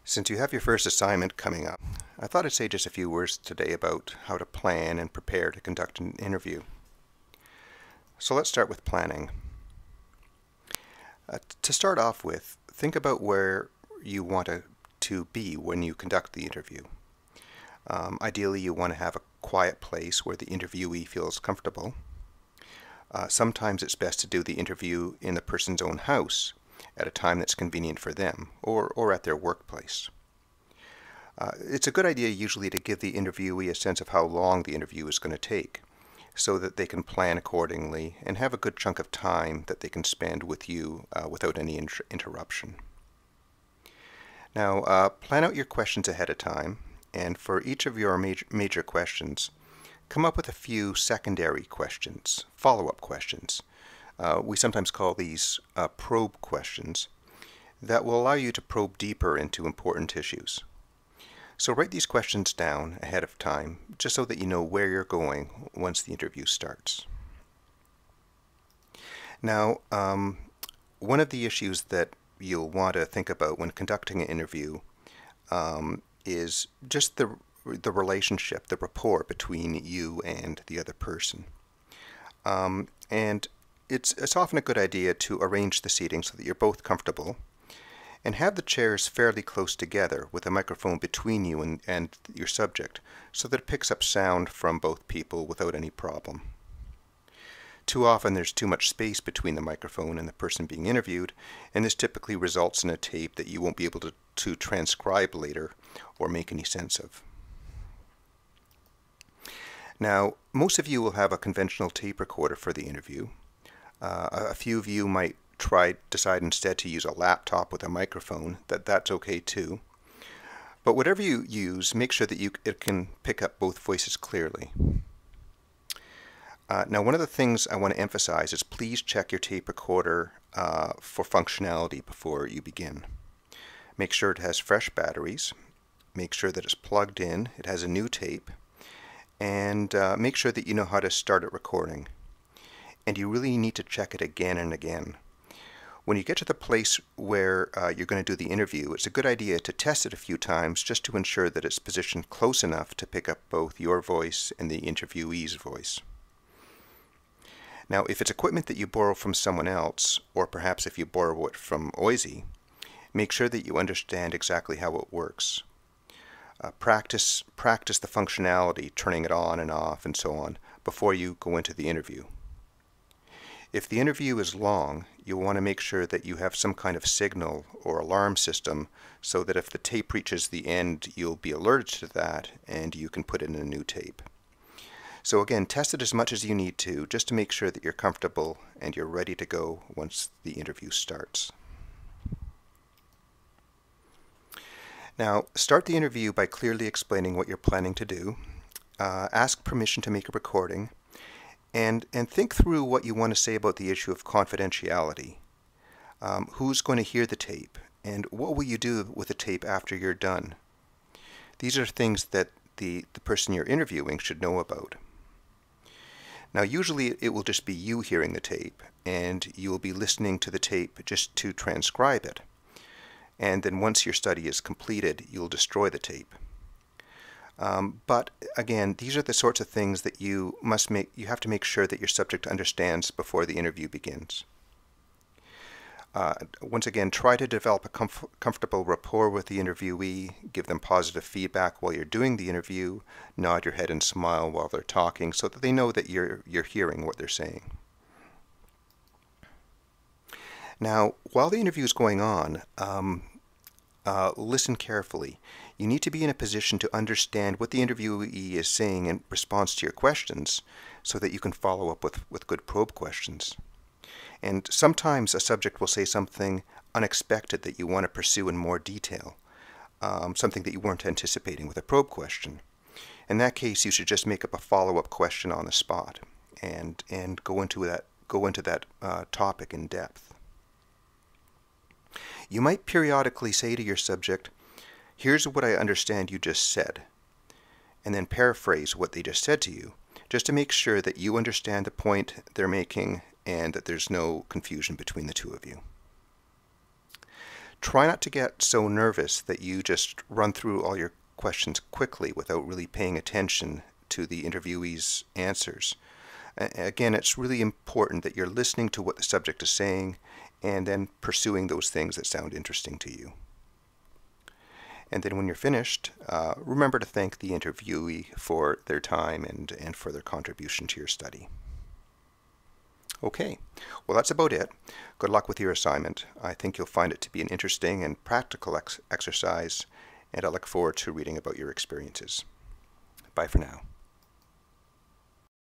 Since you have your first assignment coming up, I thought I'd say just a few words today about how to plan and prepare to conduct an interview. So let's start with planning. To start off with, think about where you want to be when you conduct the interview. Ideally, you want to have a quiet place where the interviewee feels comfortable. Sometimes it's best to do the interview in the person's own house at a time that's convenient for them, or at their workplace. It's a good idea usually to give the interviewee a sense of how long the interview is going to take, so that they can plan accordingly and have a good chunk of time that they can spend with you without any interruption. Now, plan out your questions ahead of time, and for each of your major questions, come up with a few secondary questions, follow-up questions. We sometimes call these probe questions that will allow you to probe deeper into important issues. So write these questions down ahead of time, just so that you know where you're going once the interview starts. Now, one of the issues that you'll want to think about when conducting an interview is just the relationship, the rapport between you and the other person. And it's often a good idea to arrange the seating so that you're both comfortable, and have the chairs fairly close together with a microphone between you and your subject, so that it picks up sound from both people without any problem. Too often there's too much space between the microphone and the person being interviewed, and this typically results in a tape that you won't be able to transcribe later or make any sense of. Now, most of you will have a conventional tape recorder for the interview. A few of you might decide instead to use a laptop with a microphone. That's okay too. But whatever you use, make sure that it can pick up both voices clearly. Now, one of the things I want to emphasize is please check your tape recorder for functionality before you begin. Make sure it has fresh batteries. Make sure that it's plugged in. It has a new tape. And make sure that you know how to start it recording. And you really need to check it again and again. When you get to the place where you're going to do the interview, it's a good idea to test it a few times just to ensure that it's positioned close enough to pick up both your voice and the interviewee's voice. Now, if it's equipment that you borrow from someone else, or perhaps if you borrow it from OISE, make sure that you understand exactly how it works. Practice the functionality, turning it on and off and so on, before you go into the interview. If the interview is long, you'll want to make sure that you have some kind of signal or alarm system so that if the tape reaches the end, you'll be alerted to that and you can put in a new tape. So again, test it as much as you need to, just to make sure that you're comfortable and you're ready to go once the interview starts. Now, start the interview by clearly explaining what you're planning to do. Ask permission to make a recording. And think through what you want to say about the issue of confidentiality. Who's going to hear the tape? And what will you do with the tape after you're done? These are things that the person you're interviewing should know about. Now, usually it will just be you hearing the tape, and you will be listening to the tape just to transcribe it. And then once your study is completed, you'll destroy the tape. But again, these are the sorts of things that you have to make sure that your subject understands before the interview begins. Once again, try to develop a comfortable rapport with the interviewee, give them positive feedback while you're doing the interview, nod your head and smile while they're talking so that they know that you're hearing what they're saying. Now, while the interview is going on, listen carefully. You need to be in a position to understand what the interviewee is saying in response to your questions so that you can follow up with good probe questions. And sometimes a subject will say something unexpected that you want to pursue in more detail, something that you weren't anticipating with a probe question. In that case, you should just make up a follow-up question on the spot and go into that topic in depth. You might periodically say to your subject, "Here's what I understand you just said," and then paraphrase what they just said to you, just to make sure that you understand the point they're making and that there's no confusion between the two of you. Try not to get so nervous that you just run through all your questions quickly without really paying attention to the interviewee's answers. Again, it's really important that you're listening to what the subject is saying and then pursuing those things that sound interesting to you. And then when you're finished, remember to thank the interviewee for their time and for their contribution to your study. Okay, well that's about it. Good luck with your assignment. I think you'll find it to be an interesting and practical exercise, and I look forward to reading about your experiences. Bye for now.